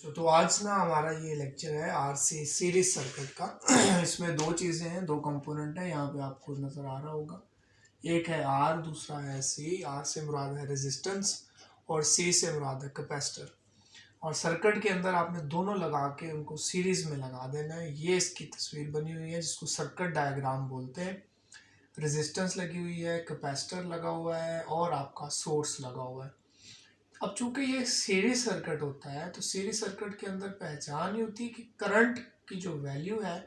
तो आज ना हमारा ये लेक्चर है आरसी सीरीज सर्किट का। इसमें दो चीज़ें हैं, दो कंपोनेंट है, यहाँ पे आपको नज़र आ रहा होगा। एक है आर, दूसरा है सी। आर से मुराद है रेजिस्टेंस और सी से मुराद है कैपेसिटर। और सर्किट के अंदर आपने दोनों लगा के उनको सीरीज में लगा देना है। ये इसकी तस्वीर बनी हुई है जिसको सर्किट डायग्राम बोलते हैं। रेजिस्टेंस लगी हुई है, कैपेसिटर लगा हुआ है और आपका सोर्स लगा हुआ है। अब चूंकि ये सीरीज सर्किट होता है तो सीरीज सर्किट के अंदर पहचान ये होती है कि करंट की जो वैल्यू है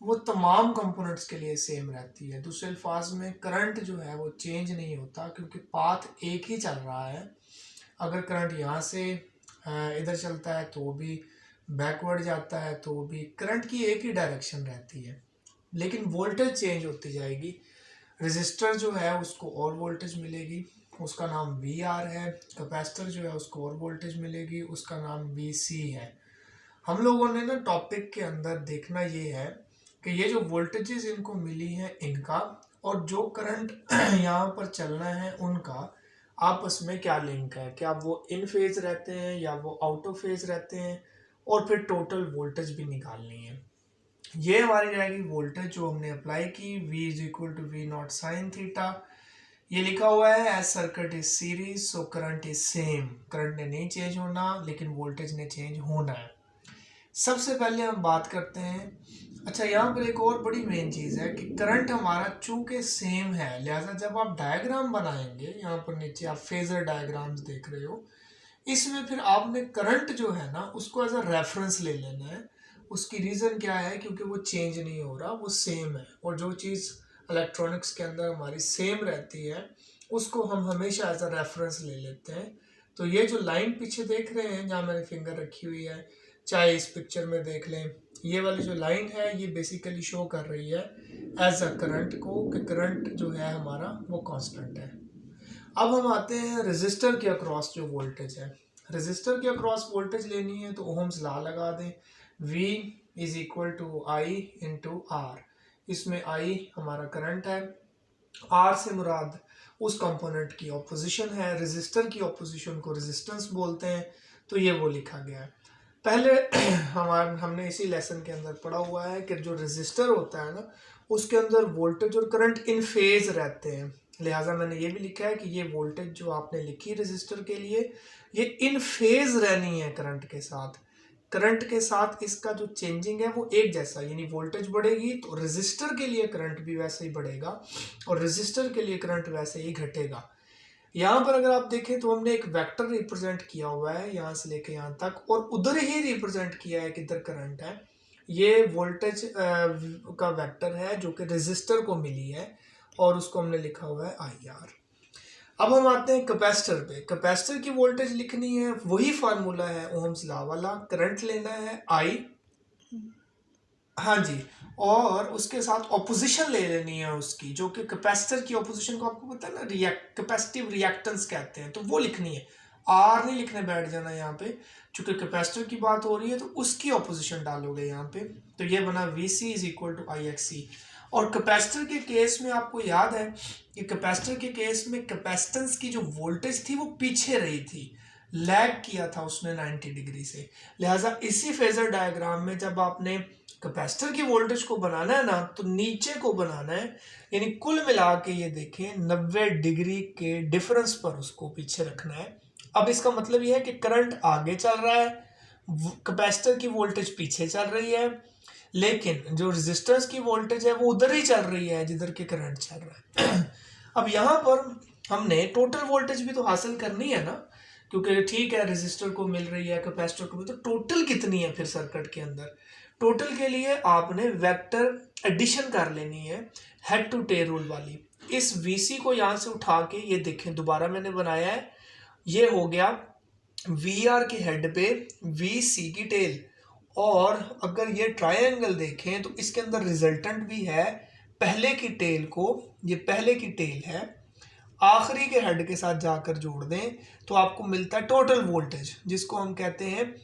वो तमाम कंपोनेंट्स के लिए सेम रहती है। दूसरे अल्फाज में करंट जो है वो चेंज नहीं होता क्योंकि पाथ एक ही चल रहा है। अगर करंट यहाँ से इधर चलता है तो भी, बैकवर्ड जाता है तो भी, करंट की एक ही डायरेक्शन रहती है, लेकिन वोल्टेज चेंज होती जाएगी। रेजिस्टर जो है उसको और वोल्टेज मिलेगी, उसका नाम वी आर है। कैपेसिटर जो है उसको और वोल्टेज मिलेगी, उसका नाम वी सी है। हम लोगों ने ना टॉपिक के अंदर देखना ये है कि ये जो वोल्टेजेस इनको मिली हैं इनका और जो करंट यहाँ पर चलना है उनका आपस में क्या लिंक है, क्या वो इन फेज रहते हैं या वो आउट ऑफ फेज रहते हैं, और फिर टोटल वोल्टेज भी निकालनी है। ये हमारी रहेगी वोल्टेज जो हमने अप्लाई की, V is equal to V nought sine theta. ये लिखा हुआ है as circuit is series so current is same. Current ने नहीं चेंज होना लेकिन वोल्टेज ने चेंज होना है। सबसे पहले हम बात करते हैं, अच्छा यहाँ पर एक और बड़ी मेन चीज़ है कि करंट हमारा चूंकि सेम है, लिहाजा जब आप डायग्राम बनाएंगे, यहाँ पर नीचे आप फेजर डायग्राम्स देख रहे हो, इसमें फिर आपने करंट जो है ना उसको एज अ रेफरेंस ले लेना है। उसकी रीज़न क्या है, क्योंकि वो चेंज नहीं हो रहा, वो सेम है। और जो चीज़ इलेक्ट्रॉनिक्स के अंदर हमारी सेम रहती है उसको हम हमेशा एज अ रेफरेंस ले लेते हैं। तो ये जो लाइन पीछे देख रहे हैं जहाँ मैंने फिंगर रखी हुई है, चाहे इस पिक्चर में देख लें, ये वाली जो लाइन है ये बेसिकली शो कर रही है एज अ करंट को, कि करंट जो है हमारा वो कांस्टेंट है। अब हम आते हैं रेजिस्टर के अक्रॉस जो वोल्टेज है। रेजिस्टर के अक्रॉस वोल्टेज लेनी है तो ओहम्स लॉ लगा दें, V is equal to I into R. इसमें I हमारा करंट है, R से मुराद उस कंपोनेंट की ऑपोजिशन है। रेजिस्टर की ऑपोजिशन को रेजिस्टेंस बोलते हैं, तो ये वो लिखा गया है। पहले हमने इसी लेसन के अंदर पढ़ा हुआ है कि जो रेजिस्टर होता है ना उसके अंदर वोल्टेज और करंट इन फेज रहते हैं। लिहाजा मैंने ये भी लिखा है कि ये वोल्टेज जो आपने लिखी रेजिस्टर के लिए ये इन फेज रहनी है करंट के साथ। करंट के साथ इसका जो चेंजिंग है वो एक जैसा, यानी वोल्टेज बढ़ेगी तो रेजिस्टर के लिए करंट भी वैसे ही बढ़ेगा और रेजिस्टर के लिए करंट वैसे ही घटेगा। यहाँ पर अगर आप देखें तो हमने एक वेक्टर रिप्रेजेंट किया हुआ है यहाँ से लेके यहाँ तक, और उधर ही रिप्रेजेंट किया है कि इधर करंट है। ये वोल्टेज का वेक्टर है जो कि रेजिस्टर को मिली है और उसको हमने लिखा हुआ है आई आर। अब हम आते हैं कैपेसिटर पे। कैपेसिटर की वोल्टेज लिखनी है, वही फार्मूला है ओहम्स लॉ वाला। करंट लेना है आई, हाँ जी, और उसके साथ ऑपोजिशन ले लेनी है उसकी, जो कि कैपेसिटर की ऑपोजिशन को आपको पता है ना, कैपेसिटिव रिएक्टेंस कहते हैं, तो वो लिखनी है। आर नहीं लिखने बैठ जाना यहाँ पे, चूंकि कैपेसिटर की बात हो रही है तो उसकी ऑपोजिशन डालोगे यहाँ पे, तो ये बना V C is equal to I X C. और कैपेसिटर के केस में आपको याद है कि कैपेसिटर के केस में कैपेसिटेंस की जो वोल्टेज थी वो पीछे रही थी, लैग किया था उसने 90 डिग्री से। लिहाजा इसी फेजर डायग्राम में जब आपने कैपेसिटर की वोल्टेज को बनाना है ना तो नीचे को बनाना है, यानी कुल मिला के ये देखें 90 डिग्री के डिफरेंस पर उसको पीछे रखना है। अब इसका मतलब ये है कि करंट आगे चल रहा है, कैपेसिटर की वोल्टेज पीछे चल रही है, लेकिन जो रेजिस्टेंस की वोल्टेज है वो उधर ही चल रही है जिधर के करंट चल रहा है। अब यहाँ पर हमने टोटल वोल्टेज भी तो हासिल करनी है ना, क्योंकि ठीक है रेजिस्टर को मिल रही है, कैपेसिटर को मिल, तो टोटल कितनी है फिर सर्किट के अंदर। टोटल के लिए आपने वेक्टर एडिशन कर लेनी है, हेड टू टेल रूल वाली। इस VC को यहाँ से उठा के ये देखें, दोबारा मैंने बनाया है, ये हो गया VR के हेड पे VC की टेल। और अगर ये ट्रायंगल देखें तो इसके अंदर रिजल्टेंट भी है पहले की टेल को, ये पहले की टेल है, आखिरी के हेड के साथ जाकर जोड़ दें तो आपको मिलता है टोटल वोल्टेज, जिसको हम कहते हैं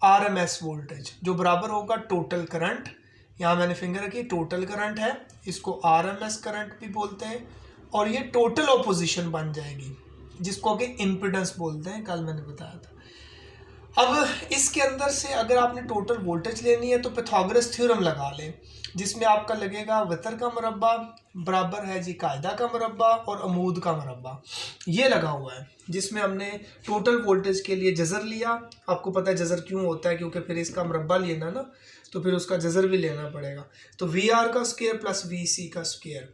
RMS वोल्टेज, जो बराबर होगा टोटल करंट। यहाँ मैंने फिंगर रखी, टोटल करंट है, इसको RMS करंट भी बोलते हैं। और ये टोटल ऑपोजिशन बन जाएगी जिसको कि इम्पिडेंस बोलते हैं, कल मैंने बताया था। अब इसके अंदर से अगर आपने टोटल वोल्टेज लेनी है तो पाइथागोरस थ्योरम लगा लें, जिसमें आपका लगेगा वितर का मुरब्बा बराबर है जी कायदा का मुरब्बा और अमूद का मुरब्बा, ये लगा हुआ है, जिसमें हमने टोटल वोल्टेज के लिए जज़र लिया। आपको पता है जज़र क्यों होता है, क्योंकि फिर इसका मुरब्बा लेना ना, तो फिर उसका जज़र भी लेना पड़ेगा। तो वी आर का स्क्वायर प्लस वी सी का स्क्वायर,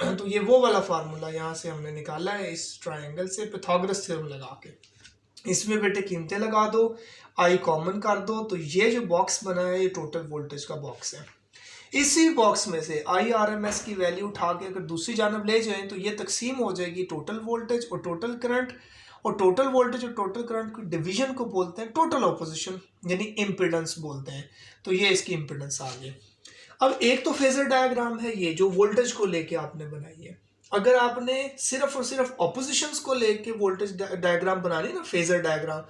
तो ये वो वाला फार्मूला यहाँ से हमने निकाला है इस ट्राइंगल से पाइथागोरस थ्योरम लगा के। इसमें बेटे कीमतें लगा दो, आई कॉमन कर दो, तो ये जो बॉक्स बना है ये टोटल वोल्टेज का बॉक्स है। इसी बॉक्स में से आई आर एम एस की वैल्यू उठा के अगर दूसरी जानब ले जाएं तो ये तकसीम हो जाएगी टोटल वोल्टेज और टोटल करंट, और टोटल वोल्टेज और टोटल करंट की डिवीजन को बोलते हैं टोटल ऑपोजिशन, यानी इम्पिडेंस बोलते हैं। तो ये इसकी इम्पिडेंस आ गई। अब एक तो फेजर डायग्राम है ये जो वोल्टेज को लेके आपने बनाई है। अगर आपने सिर्फ और सिर्फ ऑपोजिशंस को लेके वोल्टेज डायग्राम बनानी है ना, फेजर डायग्राम,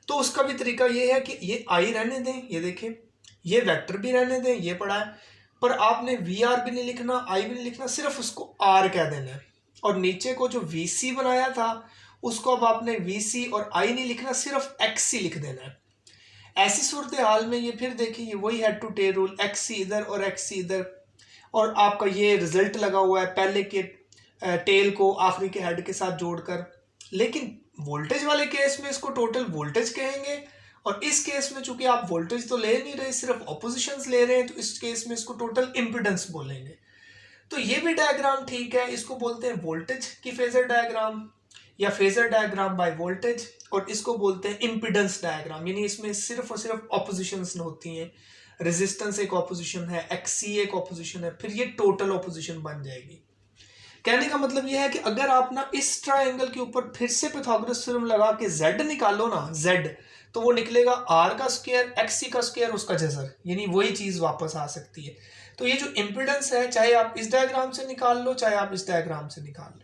तो उसका भी तरीका ये है कि ये आई रहने दें, ये देखें, ये वेक्टर भी रहने दें, ये पड़ा है, पर आपने वी आर भी नहीं लिखना, आई भी नहीं लिखना, सिर्फ उसको आर कह देना है। और नीचे को जो वी सी बनाया था उसको अब आपने वी सी और आई नहीं लिखना, सिर्फ एक्स सी लिख देना है। ऐसी सूरत हाल में ये फिर देखिए, ये वही head to tail rule, X C इधर और एक्स सी इधर, और आपका ये रिजल्ट लगा हुआ है पहले के टेल को आखिरी के हेड के साथ जोड़कर। लेकिन वोल्टेज वाले केस में इसको टोटल वोल्टेज कहेंगे, और इस केस में चूंकि आप वोल्टेज तो ले नहीं रहे, सिर्फ ऑपोजिशंस ले रहे हैं, तो इस केस में इसको टोटल इम्पिडेंस बोलेंगे। तो ये भी डायग्राम ठीक है, इसको बोलते हैं वोल्टेज की फेजर डायग्राम या फेजर डायग्राम बाय वोल्टेज, और इसको बोलते हैं इम्पिडेंस डायग्राम, यानी इसमें सिर्फ और सिर्फ ऑपोजिशंस होती हैं। रेजिस्टेंस एक ऑपोजिशन है, एक्सी एक ऑपोजिशन है, फिर ये टोटल ऑपोजिशन बन जाएगी। कहने का मतलब यह है कि अगर आप ना इस ट्रायंगल के ऊपर फिर से पाइथागोरस थ्योरम लगा के z निकालो ना, z, तो वो निकलेगा r का स्क्वायर xc का स्क्वायर उसका जज़र, यानी वही चीज वापस आ सकती है। तो ये जो इम्पिडेंस है, चाहे आप इस डायग्राम से निकाल लो, चाहे आप इस डायग्राम से निकाल लो,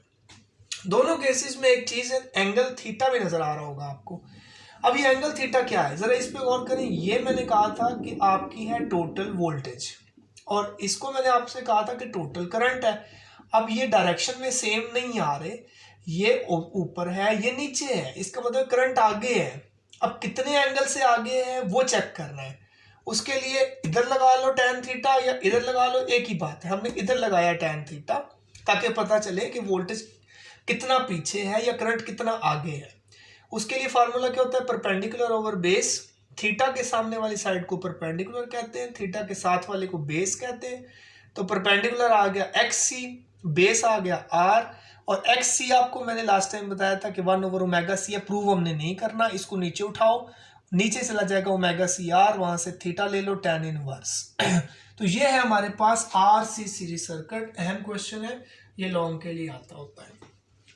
दोनों केसेस में एक चीज है, एंगल थीटा भी नजर आ रहा होगा आपको। अब ये एंगल थीटा क्या है, जरा इस पे गौर करें। ये मैंने कहा था कि आपकी है टोटल वोल्टेज, और इसको मैंने आपसे कहा था कि टोटल करंट है। अब ये डायरेक्शन में सेम नहीं आ रहे, ये ऊपर है, ये नीचे है, इसका मतलब करंट आगे है। अब कितने एंगल से आगे है वो चेक करना है, उसके लिए इधर लगा लो tan थीटा या इधर लगा लो, एक ही बात है। हमने इधर लगाया tan थीटा ताकि पता चले कि वोल्टेज कितना पीछे है या करंट कितना आगे है। उसके लिए फार्मूला क्या होता है, परपेंडिकुलर ओवर बेस। थीटा के सामने वाली साइड को परपेंडिकुलर कहते हैं, थीटा के साथ वाले को बेस कहते हैं। तो परपेंडिकुलर आ गया XC, बेस आ गया R, और XC आपको मैंने लास्ट टाइम बताया था कि 1/ωc है, प्रूव हमने नहीं करना, इसको नीचे उठाओ, नीचे चला जाएगा ωCR, वहां से थीटा ले लो tan इनवर्स। तो ये है हमारे पास RC सीरीज सर्किट। अहम क्वेश्चन है, ये लॉन्ग के लिए आता होता है।